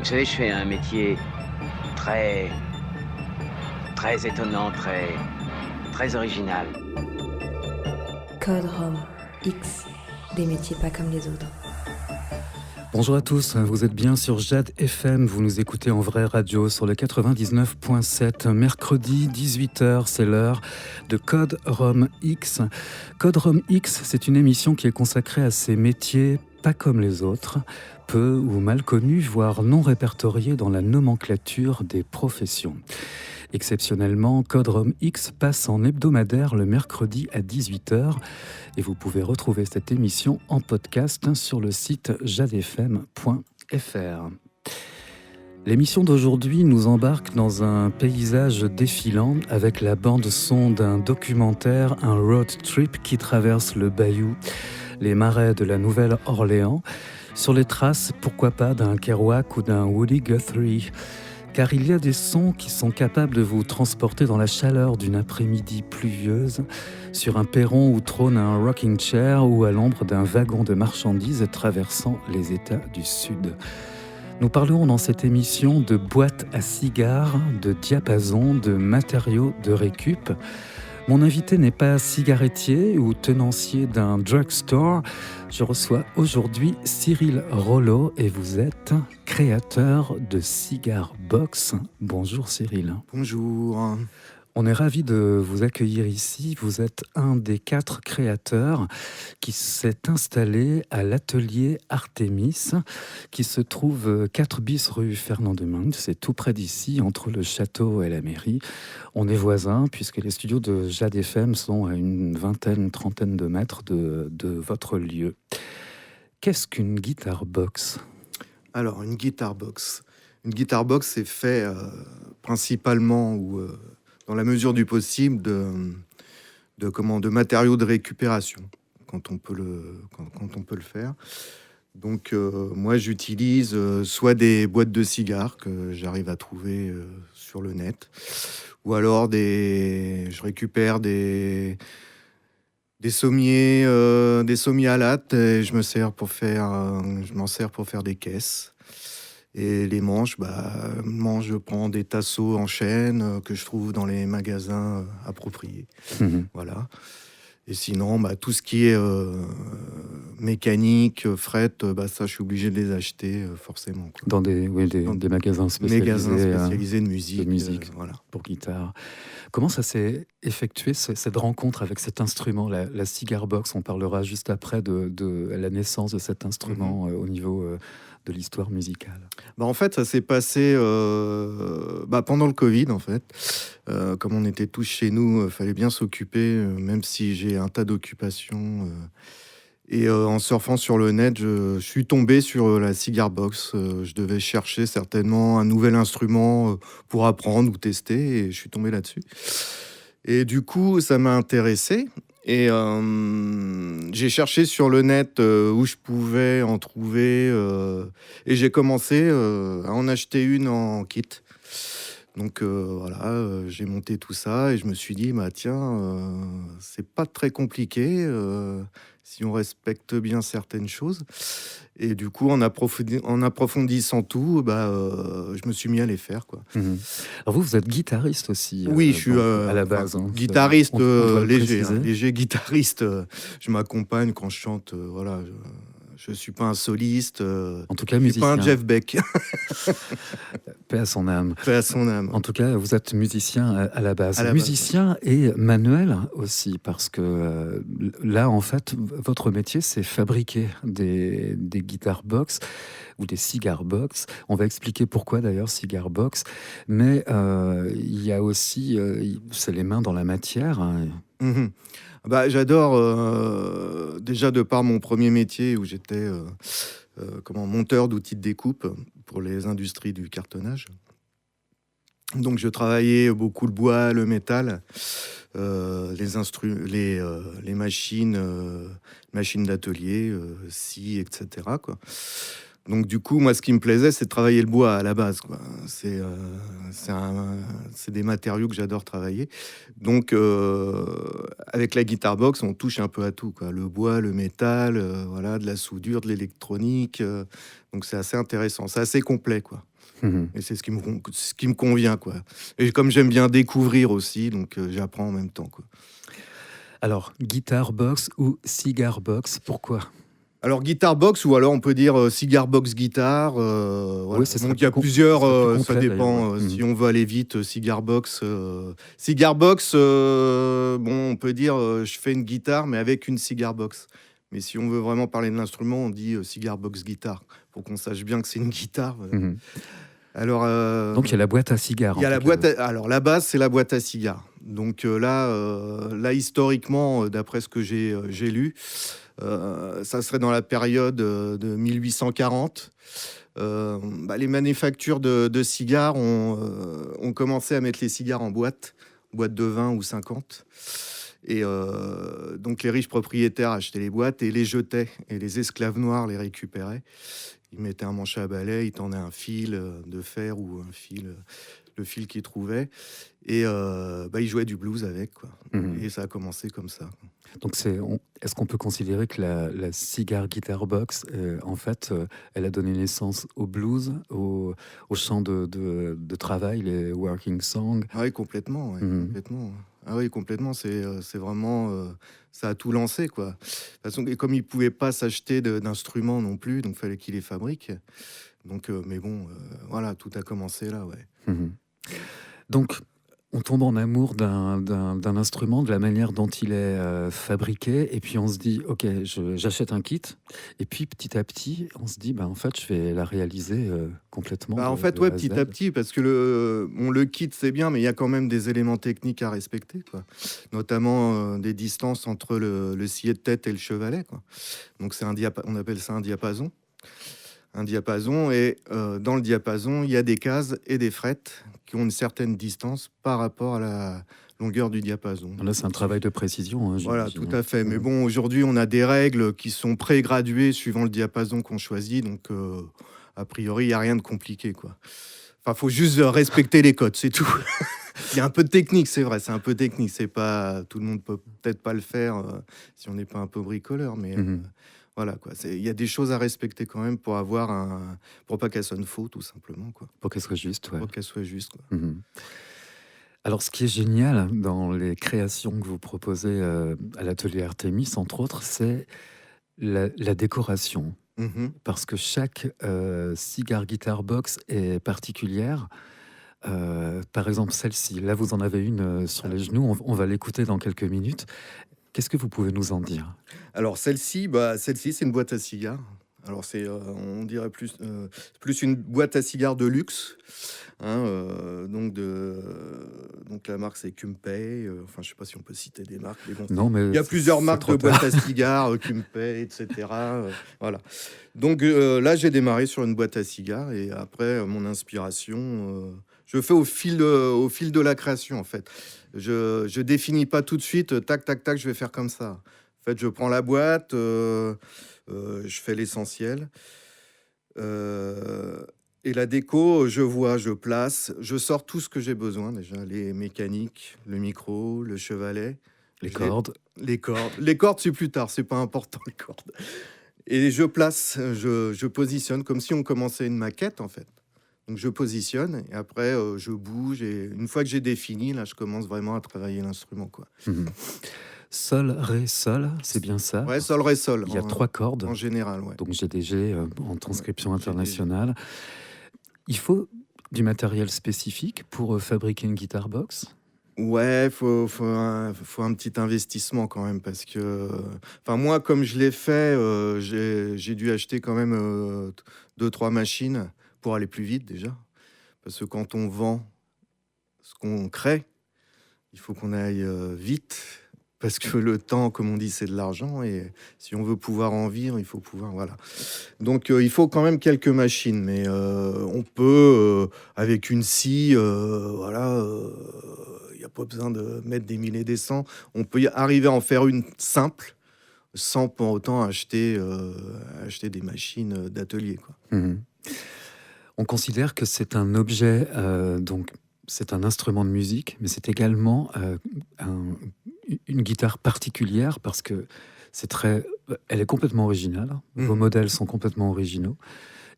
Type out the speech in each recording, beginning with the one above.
Vous savez, je fais un métier très, très étonnant, très original. Code Rom X, des métiers pas comme les autres. Bonjour à tous, vous êtes bien sur Jade FM, vous nous écoutez en vraie radio sur le 99.7. Mercredi 18h, c'est l'heure de Code Rom X. Code Rom X, c'est une émission qui est consacrée à ces métiers pas comme les autres, peu ou mal connus, voire non répertoriés dans la nomenclature des professions. Exceptionnellement, Code Rom X passe en hebdomadaire le mercredi à 18h et vous pouvez retrouver cette émission en podcast sur le site jadefm.fr. L'émission d'aujourd'hui nous embarque dans un paysage défilant avec la bande-son d'un documentaire, un road trip qui traverse le bayou, les marais de la Nouvelle-Orléans, sur les traces, pourquoi pas, d'un Kerouac ou d'un Woody Guthrie. Car il y a des sons qui sont capables de vous transporter dans la chaleur d'une après-midi pluvieuse, sur un perron où trône un rocking chair ou à l'ombre d'un wagon de marchandises traversant les États du Sud. Nous parlerons dans cette émission de boîtes à cigares, de diapason, de matériaux de récup. Mon invité n'est pas cigarettier ou tenancier d'un drugstore. Je reçois aujourd'hui Cyril Rollo et vous êtes créateur de Cigar Box. Bonjour Cyril. Bonjour. On est ravis de vous accueillir ici. Vous êtes un des 4 créateurs qui s'est installé à l'atelier Artemis, qui se trouve 4 bis rue Fernand de Meung. C'est tout près d'ici, entre le château et la mairie. On est voisins, puisque les studios de Jade FM sont à une trentaine de mètres de votre lieu. Qu'est-ce qu'une guitar box ? Alors, une guitar box. Une guitar box, c'est fait principalement ou dans la mesure du possible de matériaux de récupération quand on peut le faire. Donc moi j'utilise soit des boîtes de cigares que j'arrive à trouver sur le net, ou alors je récupère des sommiers à latte et je m'en sers pour faire des caisses. Et les manches, je prends des tasseaux en chaîne que je trouve dans les magasins appropriés. Voilà. Et sinon, tout ce qui est mécanique, fret, ça, je suis obligé de les acheter forcément. Quoi. Dans des magasins spécialisés de musique, voilà, pour guitare. Comment ça s'est effectué, cette rencontre avec cet instrument, la Cigar Box? On parlera juste après de la naissance de cet instrument au niveau de l'histoire musicale. En fait, ça s'est passé pendant le Covid, en fait. Comme on était tous chez nous, fallait bien s'occuper, même si j'ai un tas d'occupations. Et en surfant sur le net, je suis tombé sur la Cigar Box. Je devais chercher certainement un nouvel instrument pour apprendre ou tester, et je suis tombé là-dessus. Et du coup, ça m'a intéressé. Et j'ai cherché sur le net où je pouvais en trouver. Et j'ai commencé à en acheter une en kit. Donc j'ai monté tout ça et je me suis dit, c'est pas très compliqué si on respecte bien certaines choses. Et du coup, en approfondissant tout, je me suis mis à les faire, quoi. Alors vous êtes guitariste aussi. Oui, je suis à la base. Guitariste léger. Préciser. Léger guitariste. Je m'accompagne quand je chante. Je suis pas un soliste. En tout cas, je suis musicien. pas un Jeff Beck. Paix à son âme. Paix à son âme. En tout cas, vous êtes musicien à la base. Musicien et manuel aussi, parce que là, en fait, votre métier, c'est fabriquer des guitar box ou des cigar box. On va expliquer pourquoi d'ailleurs cigar box. Mais il y a aussi, c'est les mains dans la matière. Hein. J'adore, déjà de par mon premier métier où j'étais monteur d'outils de découpe pour les industries du cartonnage. Donc je travaillais beaucoup le bois, le métal, les machines d'atelier, scie, etc., quoi. Donc du coup, moi, ce qui me plaisait, c'est de travailler le bois à la base, quoi. C'est des matériaux que j'adore travailler. Donc avec la guitare box, on touche un peu à tout, quoi. Le bois, le métal, voilà, de la soudure, de l'électronique. Donc c'est assez intéressant, c'est assez complet, quoi. Mhm. Et c'est ce qui me convient, quoi. Et comme j'aime bien découvrir aussi, donc j'apprends en même temps, quoi. Alors, guitar box ou cigar box, pourquoi? Alors, guitar box, ou alors on peut dire cigar box guitare. Voilà. Oui, ce serait Donc, il y a plus plusieurs, ce serait plus ça complet, d'ailleurs, dépend ouais. si Mhm. on veut aller vite, cigar box. Cigar box, bon, on peut dire je fais une guitare, mais avec une cigar box. Mais si on veut vraiment parler de l'instrument, on dit cigar box guitare, pour qu'on sache bien que c'est une guitare. Mhm. Alors, Donc, il y a la boîte à cigares, il y en a la tout cas. boîte alors, la base, c'est la boîte à cigares. Donc là, historiquement, d'après ce que j'ai lu, ça serait dans la période de 1840. Les manufactures de cigares ont commencé à mettre les cigares en boîte de 20 ou 50. Et donc les riches propriétaires achetaient les boîtes et les jetaient. Et les esclaves noirs les récupéraient. Ils mettaient un manche à balai, ils tendaient un fil de fer ou le fil qu'ils trouvaient. Et ils jouaient du blues avec, quoi. Mhm. Et ça a commencé comme ça. Donc, est-ce qu'on peut considérer que la cigar guitar box, en fait, elle a donné naissance au blues, au chant de travail, les working songs? Ah oui, complètement, ouais, Mhm. complètement. Ah oui, complètement. C'est vraiment, ça a tout lancé, quoi. De toute façon, et comme ils pouvaient pas s'acheter d'instruments non plus, donc fallait qu'ils les fabriquent. Donc, mais bon, voilà, tout a commencé là, ouais. Mhm. Donc, on tombe en amour d'un instrument, de la manière dont il est fabriqué, et puis on se dit, ok, j'achète un kit, et puis petit à petit, on se dit, en fait, je vais la réaliser complètement En fait, de ouais, A à petit à Z. petit, parce que le kit, c'est bien, mais il y a quand même des éléments techniques à respecter, quoi. Notamment des distances entre le scié de tête et le chevalet, quoi. Donc, on appelle ça un diapason. Un diapason, et dans le diapason, il y a des cases et des frettes qui ont une certaine distance par rapport à la longueur du diapason. Là, c'est un travail de précision, hein, Voilà, j'imagine, tout hein. à fait. Mais Mhm. bon, aujourd'hui, on a des règles qui sont pré-graduées suivant le diapason qu'on choisit. Donc, a priori, il n'y a rien de compliqué, quoi. Enfin, faut juste respecter les codes, c'est tout. Il y a un peu de technique, c'est vrai, c'est un peu technique. C'est pas, tout le monde peut peut-être pas le faire si on n'est pas un peu bricoleur, mais Mhm. voilà, quoi. Il y a des choses à respecter quand même pour pas qu'elle sonne faux, tout simplement, quoi. Pour qu'elle soit juste, ouais. Pour qu'elle soit juste, quoi. Mhm. Alors, ce qui est génial dans les créations que vous proposez à l'atelier Artemis, entre autres, c'est la décoration. Mhm. Parce que chaque cigar guitar box est particulière. Par exemple, celle-ci, là vous en avez une sur les genoux, on va l'écouter dans quelques minutes. Qu'est-ce que vous pouvez nous en dire? Alors celle-ci, c'est une boîte à cigares. Alors on dirait plus une boîte à cigares de luxe, hein, donc la marque c'est Kumpei. Enfin, je sais pas si on peut citer des marques, mais bon, Non, mais il y a plusieurs c'est marques trop de tard. boîtes à cigares, Kumpei, etc. Voilà. Donc là, j'ai démarré sur une boîte à cigares et après mon inspiration, je fais au fil de la création, en fait. Je définis pas tout de suite, tac, tac, tac, je vais faire comme ça. En fait, je prends la boîte, je fais l'essentiel. Et la déco, je vois, je place, je sors tout ce que j'ai besoin déjà, les mécaniques, le micro, le chevalet, Les je les- cordes. les cordes. Les cordes, c'est plus tard, c'est pas important les cordes. Et je place, je positionne comme si on commençait une maquette en fait. Donc je positionne et après je bouge et une fois que j'ai défini, là je commence vraiment à travailler l'instrument, quoi. Mhm. Sol, ré, sol, c'est bien ça. Ouais, sol, ré, sol Il y a 3 cordes, en général, ouais. donc GDG en transcription Ouais, GDG. internationale. Il faut du matériel spécifique pour fabriquer une guitar box? Ouais, faut un petit investissement quand même parce que, enfin moi comme je l'ai fait, j'ai dû acheter quand même 2-3 machines pour aller plus vite déjà. Parce que quand on vend ce qu'on crée, il faut qu'on aille vite. Parce que le temps, comme on dit, c'est de l'argent. Et si on veut pouvoir en vivre, il faut pouvoir. Voilà. Donc, il faut quand même quelques machines. Mais on peut, avec une scie, voilà, il n'y a pas besoin de mettre des milliers des cents. On peut arriver à en faire une simple, sans pour autant acheter des machines d'atelier, quoi. Mhm. On considère que c'est un objet, donc c'est un instrument de musique, mais c'est également une guitare particulière parce que elle est complètement originale. Vos modèles sont complètement originaux.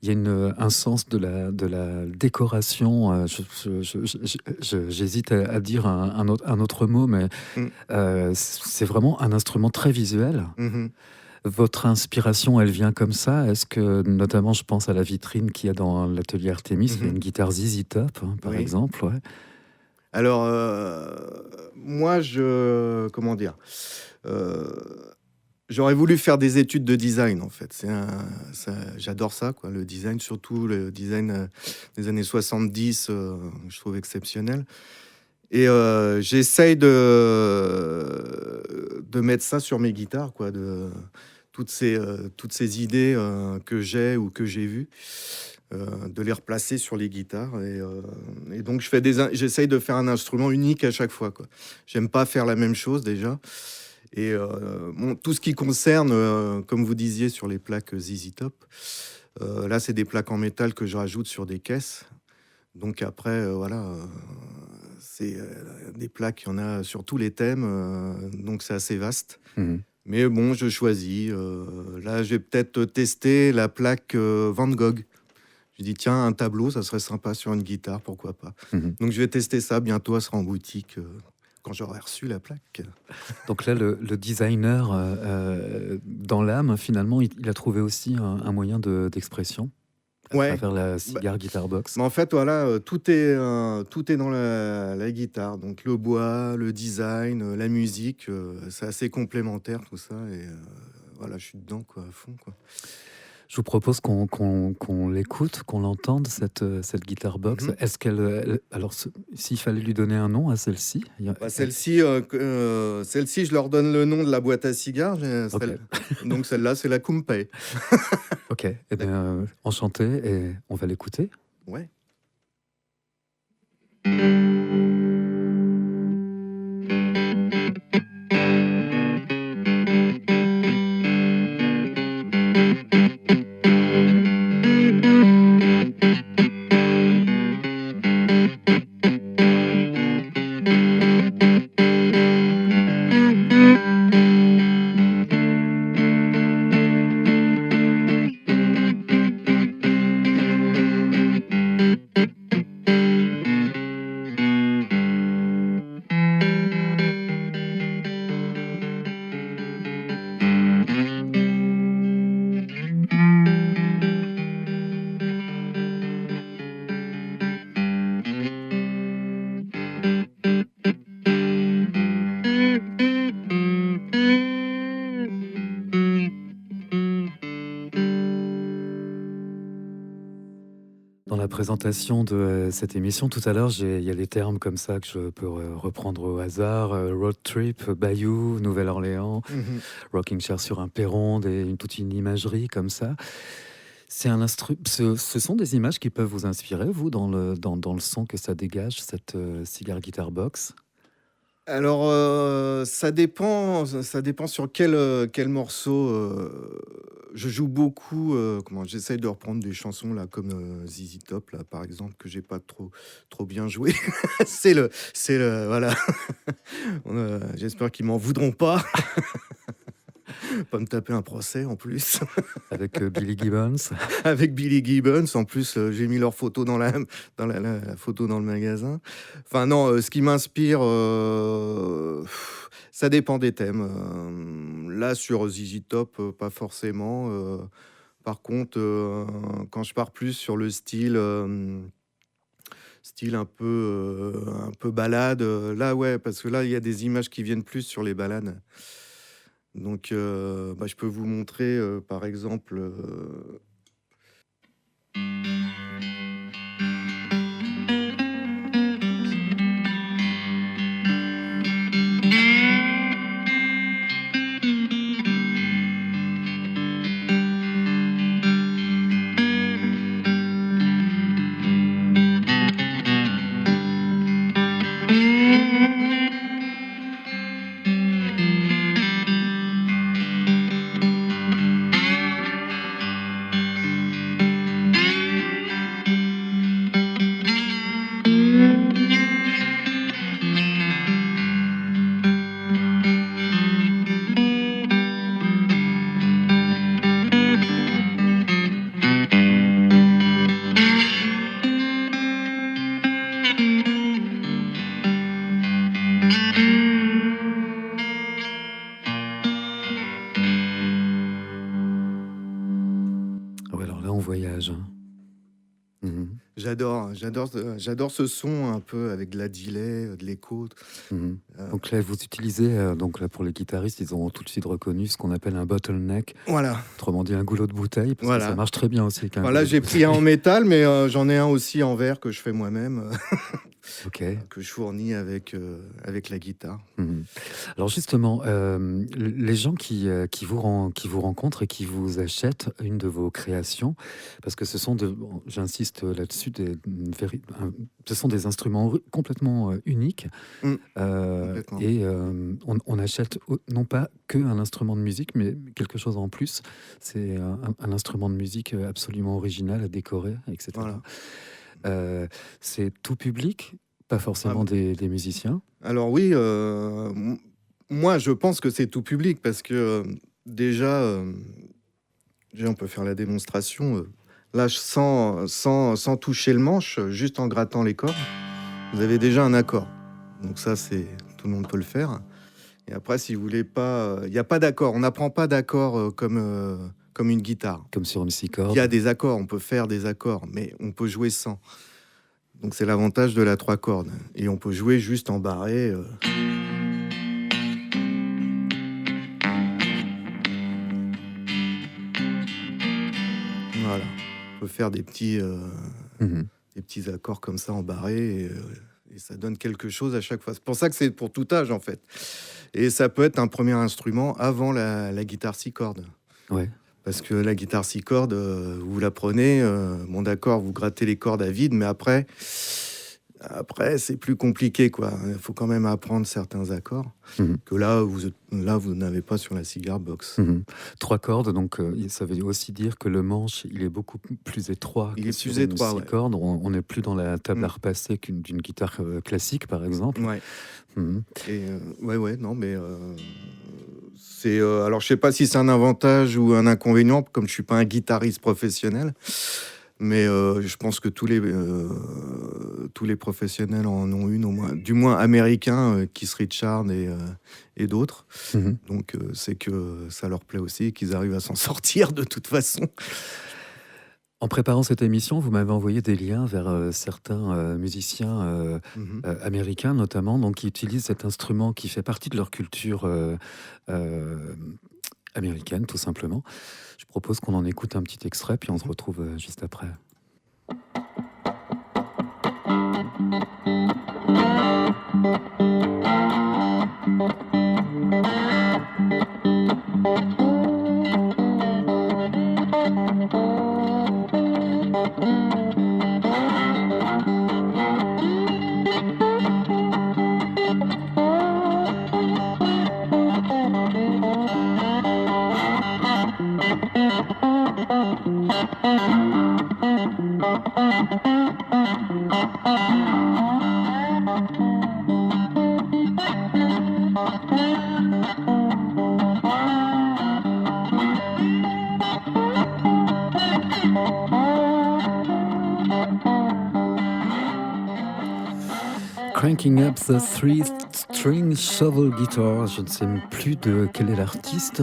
Il y a un sens de la décoration. J'hésite à dire un autre mot, mais c'est vraiment un instrument très visuel. Votre inspiration, elle vient comme ça? Est-ce que, notamment, je pense à la vitrine qu'il y a dans l'atelier Artemis, il y a une guitare ZZ Top, par exemple. Ouais. Alors, moi, comment dire, j'aurais voulu faire des études de design, en fait. J'adore ça, quoi, le design, surtout le design des années 70, je trouve exceptionnel. Et j'essaye de mettre ça sur mes guitares, quoi, toutes ces idées que j'ai ou que j'ai vues, de les replacer sur les guitares. Et donc, j'essaye de faire un instrument unique à chaque fois, quoi. J'aime pas faire la même chose, déjà. Et tout ce qui concerne, comme vous disiez, sur les plaques ZZ Top, là, c'est des plaques en métal que je rajoute sur des caisses. Donc après, voilà, c'est des plaques, il y en a sur tous les thèmes, donc c'est assez vaste. Mais bon, je choisis. Là, je vais peut-être tester la plaque Van Gogh. Je dis, tiens, un tableau, ça serait sympa sur une guitare, pourquoi pas. Donc je vais tester ça, bientôt, elle sera en boutique quand j'aurai reçu la plaque. Donc là, le designer, dans l'âme, finalement, il a trouvé aussi un moyen d'expression à travers la Cigar Guitar Box. Mais en fait, voilà, tout est dans la guitare. Donc le bois, le design, la musique, c'est assez complémentaire tout ça. Et voilà, je suis dedans, quoi, à fond, quoi. Je vous propose qu'on l'écoute, qu'on l'entende, cette Guitar Box. Est-ce qu'elle... alors, s'il fallait lui donner un nom à celle-ci... Celle-ci, je leur donne le nom de la boîte à cigares. Okay. Donc celle-là, c'est la Kumpei. Ok, eh bien, enchanté, et on va l'écouter. Ouais. Présentation de cette émission tout à l'heure, il y a des termes comme ça que je peux reprendre au hasard: road trip, bayou, Nouvelle-Orléans, rocking chair sur un perron, toute une imagerie comme ça. Ce sont des images qui peuvent vous inspirer, vous, dans le son que ça dégage, cette Cigar Guitar Box? Alors, ça dépend sur quel morceau. Je joue beaucoup. J'essaye de reprendre des chansons là, comme ZZ Top, là, par exemple, que j'ai pas trop bien joué. Voilà. J'espère qu'ils m'en voudront pas. Pas me taper un procès en plus. Avec Billy Gibbons. Avec Billy Gibbons. En plus, j'ai mis leur photo dans la photo dans le magasin. Enfin non, ce qui m'inspire, ça dépend des thèmes. Là, sur ZZ Top, pas forcément. Par contre, quand je pars plus sur le style un peu balade, là, ouais, parce que là, il y a des images qui viennent plus sur les balades. Donc, je peux vous montrer, par exemple... là, on voyage. Mhm. J'adore ce son un peu avec de la delay, de l'écho. Mhm. Euh, Donc là, vous utilisez, donc là, pour les guitaristes, ils ont tout de suite reconnu ce qu'on appelle un bottleneck, voilà, autrement dit un goulot de bouteille, parce que ça voilà. marche très bien aussi avec un Voilà, goulot de j'ai pris un en bouteille. métal, mais j'en ai un aussi en verre que je fais moi-même, Ok. que je fournis avec la guitare. Mhm. Alors justement, les gens qui vous rencontrent et qui vous achètent une de vos créations, parce que ce sont, bon, j'insiste là-dessus, ce sont des instruments complètement uniques, Mm, complètement. et on achète non pas que un instrument de musique, mais quelque chose en plus. C'est un instrument de musique absolument original à décorer, etc. Voilà. C'est tout public, pas Ah, forcément des musiciens. alors oui, moi je pense que c'est tout public parce que déjà, on peut faire la démonstration. Là, sans toucher le manche, juste en grattant les cordes, vous avez déjà un accord. Donc ça, tout le monde peut le faire. Et après, si vous voulez pas, il n'y a pas d'accord. On n'apprend pas d'accord comme une guitare. Comme sur une six Il y a cordes. des accords, on peut faire des accords, mais on peut jouer sans. Donc c'est l'avantage de la 3 cordes. Et on peut jouer juste en barré. Voilà. On peut faire Mhm. des petits accords comme ça en barré. Et ça donne quelque chose à chaque fois. C'est pour ça que c'est pour tout âge, en fait. Et ça peut être un premier instrument avant la guitare 6 cordes. Ouais. Parce que la guitare 6 cordes, vous la prenez, bon d'accord, vous grattez les cordes à vide, mais après c'est plus compliqué, quoi. Il faut quand même apprendre certains accords Mhm. que là, vous n'avez pas sur la cigar box. Mhm. 3 cordes, donc ça veut aussi dire que le manche, il est beaucoup plus étroit Il que est sur plus une étroit, 6 ouais. cordes. On n'est plus dans la table Mm. à repasser d'une guitare classique, par exemple. Ouais. Mhm. Et ouais, non, mais c'est alors je sais pas si c'est un avantage ou un inconvénient, comme je suis pas un guitariste professionnel, mais je pense que tous les professionnels en ont une, au moins, du moins américains, Keith Richards et d'autres. Mhm. Donc c'est que ça leur plaît aussi et qu'ils arrivent à s'en sortir de toute façon. En préparant cette émission, vous m'avez envoyé des liens vers certains musiciens Mhm. américains, notamment, donc, qui utilisent cet instrument qui fait partie de leur culture américaine, tout simplement. Je propose qu'on en écoute un petit extrait, puis on se retrouve juste après. Cranking Up the Three-String Shovel Guitar. Je ne sais plus de quel est l'artiste.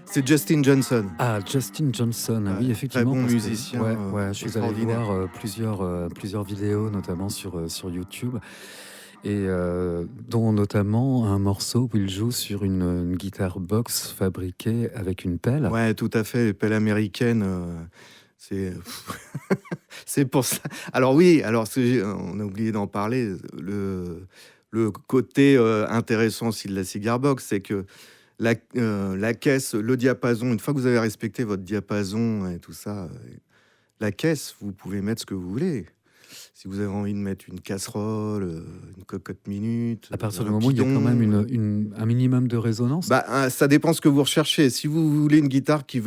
C'est Justin Johnson. Ah, Justin Johnson, Ouais, oui, effectivement. très bon parce que- musicien, ouais, je suis allé extraordinaire. voir plusieurs vidéos, notamment sur YouTube, et dont notamment un morceau où il joue sur une guitare box fabriquée avec une pelle. Ouais, tout à fait. Les pelles américaines, c'est c'est pour ça. Alors oui, on a oublié d'en parler. Le côté intéressant aussi de la cigar box, c'est que la caisse, le diapason, une fois que vous avez respecté votre diapason et tout ça, la caisse, vous pouvez mettre ce que vous voulez. Si vous avez envie de mettre une casserole, une cocotte minute, À partir du un moment où il y a quand bidon, même un minimum de résonance. ça dépend ce que vous recherchez. Si vous voulez une guitare qui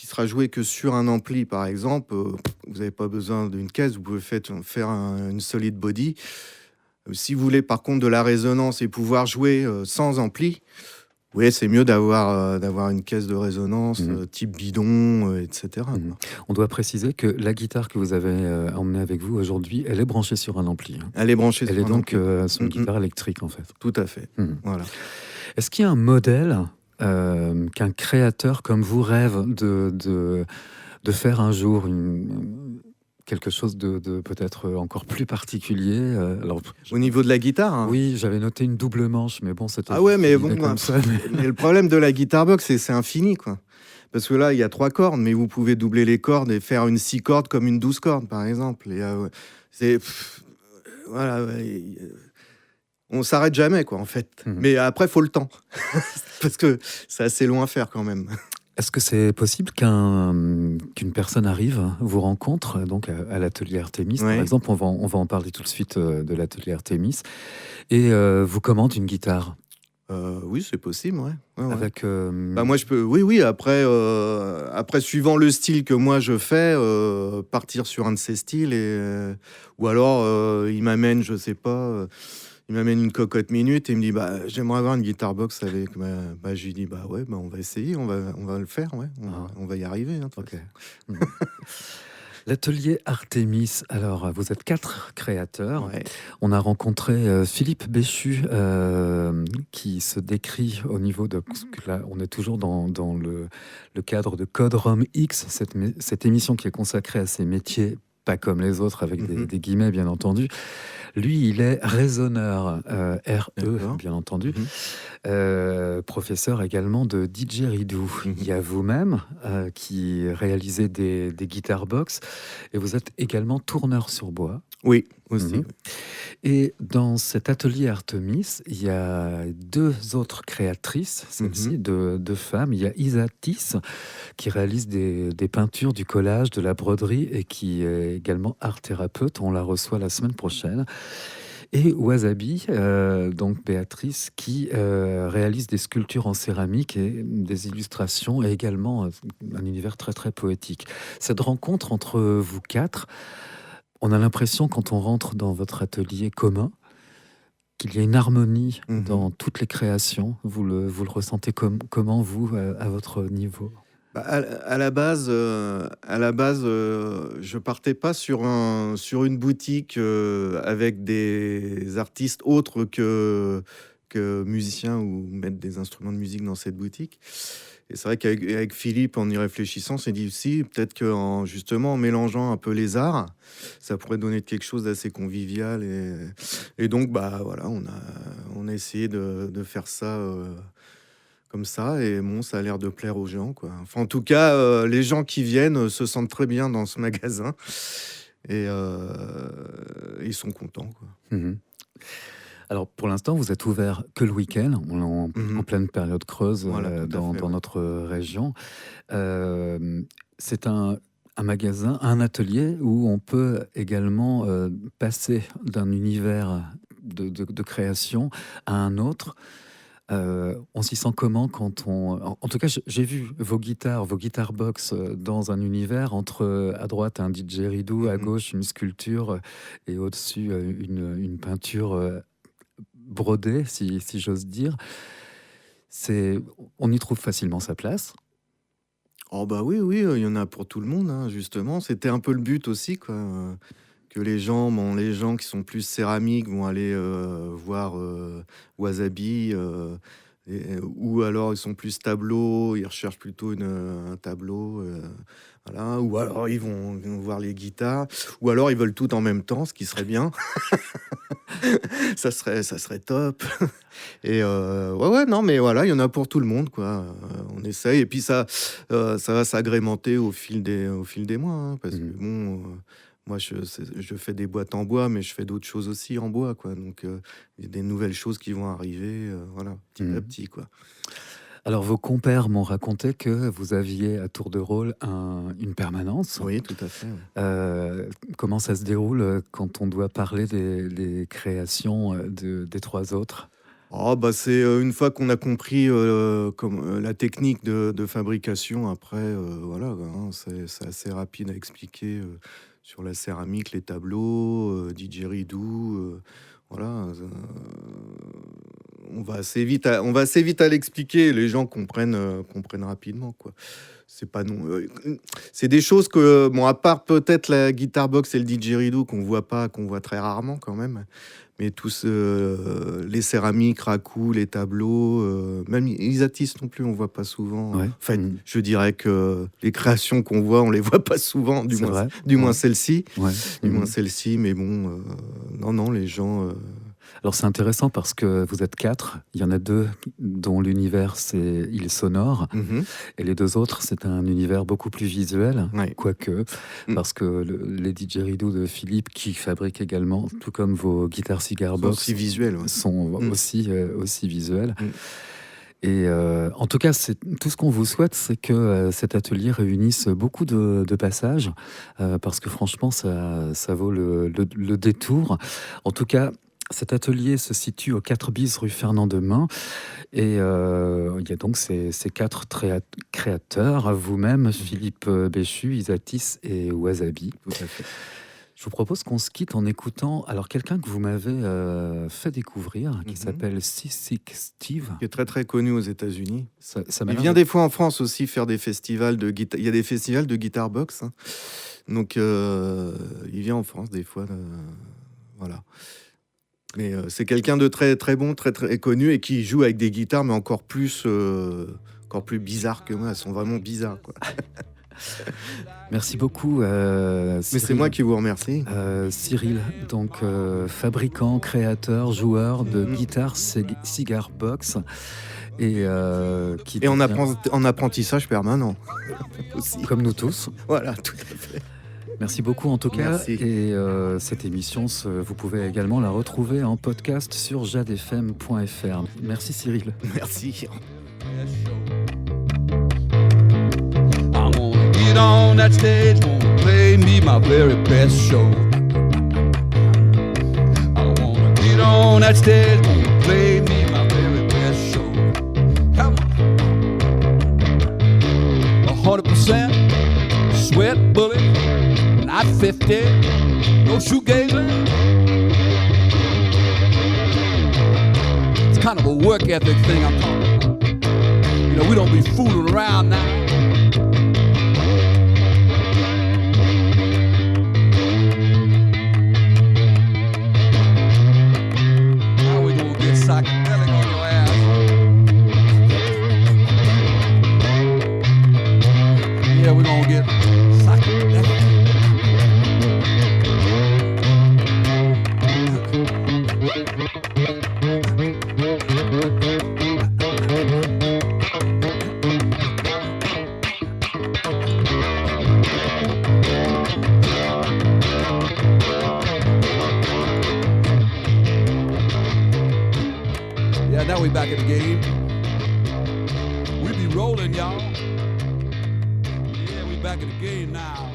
sera jouée que sur un ampli, par exemple, vous n'avez pas besoin d'une caisse, vous pouvez faire une solid body. Si vous voulez par contre de la résonance et pouvoir jouer sans ampli, oui, c'est mieux d'avoir une caisse de résonance type bidon, etc. Mhm. On doit préciser que la guitare que vous avez emmenée avec vous aujourd'hui, elle est branchée sur un ampli. Hein. Elle est branchée Elle sur est un donc ampli. sur une guitare électrique, en fait. Tout à fait. Mhm. Voilà. Est-ce qu'il y a un modèle qu'un créateur comme vous rêve de faire un jour quelque chose de peut-être encore plus particulier. Alors, Au niveau de la guitare, hein. oui, j'avais noté une double manche, mais bon, c'était Ah ouais, mais l'idée bon, comme ça. mais le problème de la guitar box, c'est infini, quoi. Parce que là, il y a 3 cordes, mais vous pouvez doubler les cordes et faire une 6 cordes comme une 12 cordes, par exemple. Et, ouais, c'est... voilà, ouais, on s'arrête jamais, quoi, en fait. Mais après, il faut le temps. Parce que c'est assez long à faire, quand même. Est-ce que c'est possible qu'une personne arrive, vous rencontre donc à l'atelier Artemis, par exemple, on va en parler tout de suite de l'atelier Artemis, et vous commande une guitare? Oui, c'est possible, ouais. Ouais. Avec, Bah, moi, je peux... Oui, après, après, suivant le style que moi, je fais, partir sur un de ces styles, ou alors, il m'amène, je sais pas... il m'amène une cocotte minute et il me dit bah j'aimerais avoir une guitare box avec. Bah, je lui dis bah ouais, bah on va essayer, on va le faire, ouais, on va y arriver, hein, de toute façon. L'atelier Artemis, alors vous êtes 4 créateurs. Ouais. On a rencontré Philippe Béchu qui se décrit au niveau de... Là, on est toujours dans le cadre de Code Rom X, cette émission qui est consacrée à ces métiers pas comme les autres, avec des guillemets bien entendu. Lui, il est raisonneur, RE, bien entendu, professeur également de didgeridoo. Il y a vous-même qui réalisez des guitar box, et vous êtes également tourneur sur bois. Oui, aussi. Et dans cet atelier Artemis, il y a 2 autres créatrices, celles-ci, deux femmes. Il y a Isa Tis, qui réalise des peintures, du collage, de la broderie, et qui est également art thérapeute. On la reçoit la semaine prochaine. Et Wasabi, donc Béatrice, qui réalise des sculptures en céramique et des illustrations, et également un univers très très poétique. Cette rencontre entre vous 4, on a l'impression, quand on rentre dans votre atelier commun, qu'il y a une harmonie dans toutes les créations. Vous le ressentez comment, vous, à votre niveau? Bah, à la base, je partais pas sur une boutique avec des artistes autres que musiciens, ou mettre des instruments de musique dans cette boutique. Et c'est vrai qu'avec Philippe, en y réfléchissant, on s'est dit aussi, peut-être qu'en justement en mélangeant un peu les arts, ça pourrait donner quelque chose d'assez convivial. Et donc, bah voilà, on a essayé de faire ça comme ça. Et bon, ça a l'air de plaire aux gens, quoi. Enfin, en tout cas, les gens qui viennent se sentent très bien dans ce magasin. Et ils sont contents, quoi. Alors, pour l'instant, vous êtes ouvert que le week-end. On est en pleine période creuse, Voilà, dans ouais. notre région. C'est un magasin, un atelier où on peut également passer d'un univers de création à un autre. On s'y sent comment quand en tout cas, j'ai vu vos guitares box dans un univers entre à droite un didgeridoo, à gauche une sculpture, et au-dessus une peinture brodée, si j'ose dire. On y trouve facilement sa place. Oh bah oui, il y en a pour tout le monde, hein, justement. C'était un peu le but aussi, quoi. Que les gens qui sont plus céramiques vont aller voir Wasabi, ou alors ils sont plus tableau, ils recherchent plutôt un tableau, voilà. Ou alors ils vont voir les guitares, ou alors ils veulent tout en même temps, ce qui serait bien. Ça serait top. Et ouais, non, mais voilà, il y en a pour tout le monde, quoi. On essaye, et puis ça va s'agrémenter au fil des mois, hein, parce que bon, moi je fais des boîtes en bois, mais je fais d'autres choses aussi en bois, quoi. Donc il y a des nouvelles choses qui vont arriver, voilà, petit à petit, quoi. Alors, vos compères m'ont raconté que vous aviez à tour de rôle une permanence. Oui, tout à fait. Ouais. Comment ça se déroule quand on doit parler des créations des 3 autres? Oh, bah c'est une fois qu'on a compris la technique de fabrication, après, voilà, hein, c'est assez rapide à expliquer sur la céramique, les tableaux, didgeridoo, voilà. On va assez vite à l'expliquer. Les gens comprennent rapidement, quoi. C'est pas non, c'est des choses que, bon, à part peut-être la guitar box et le didgeridoo qu'on voit très rarement quand même. Mais tous les céramiques, raku, les tableaux, même Isatis non plus, on voit pas souvent. Ouais. Enfin, je dirais que les créations qu'on voit, on les voit pas souvent, du moins celle-ci. Ouais. Du moins celle-ci, mais bon, non, les gens... Alors c'est intéressant parce que vous êtes 4, il y en a 2 dont l'univers c'est île sonore, et les 2 autres c'est un univers beaucoup plus visuel, quoique, parce que les didgeridoo de Philippe qui fabrique également, tout comme vos guitares cigar box, aussi visuels, sont aussi visuels. Et en tout cas, tout ce qu'on vous souhaite, c'est que cet atelier réunisse beaucoup de passages, parce que franchement, ça vaut le détour. En tout cas, cet atelier se situe au 4 bis rue Fernand Demain, et il y a donc ces 4 créateurs, vous-même, Philippe Béchu, Isatis et Wasabi. Tout à fait. Je vous propose qu'on se quitte en écoutant quelqu'un que vous m'avez fait découvrir, qui s'appelle C6 Steve. Qui est très très connu aux États-Unis. Il vient des fois en France aussi faire des festivals de guitare. Il y a des festivals de guitar box. Donc il vient en France des fois. Voilà. Mais c'est quelqu'un de très très bon, très très connu, et qui joue avec des guitares, mais encore plus bizarres que moi. Elles sont vraiment bizarres, quoi. Merci beaucoup, mais c'est moi qui vous remercie. Cyril, donc fabricant, créateur, joueur de guitare cigar box, et en apprentissage permanent aussi. Comme nous tous. Voilà, tout à fait. Merci beaucoup en tout cas. Merci. Et cette émission, vous pouvez également la retrouver en podcast sur jadefm.fr. Merci Cyril. Merci. Get on that stage, gonna play me my very best show. I wanna get on that stage, gonna play me my very best show. Come on. 100% sweat bullet, not 50, no shoegazing. It's kind of a work ethic thing I'm talking about. We don't be fooling around now. Psychedelic on your ass. Yeah, we're gonna get psychedelic. Now we back in the game. We be rolling, y'all. Yeah, we back in the game now.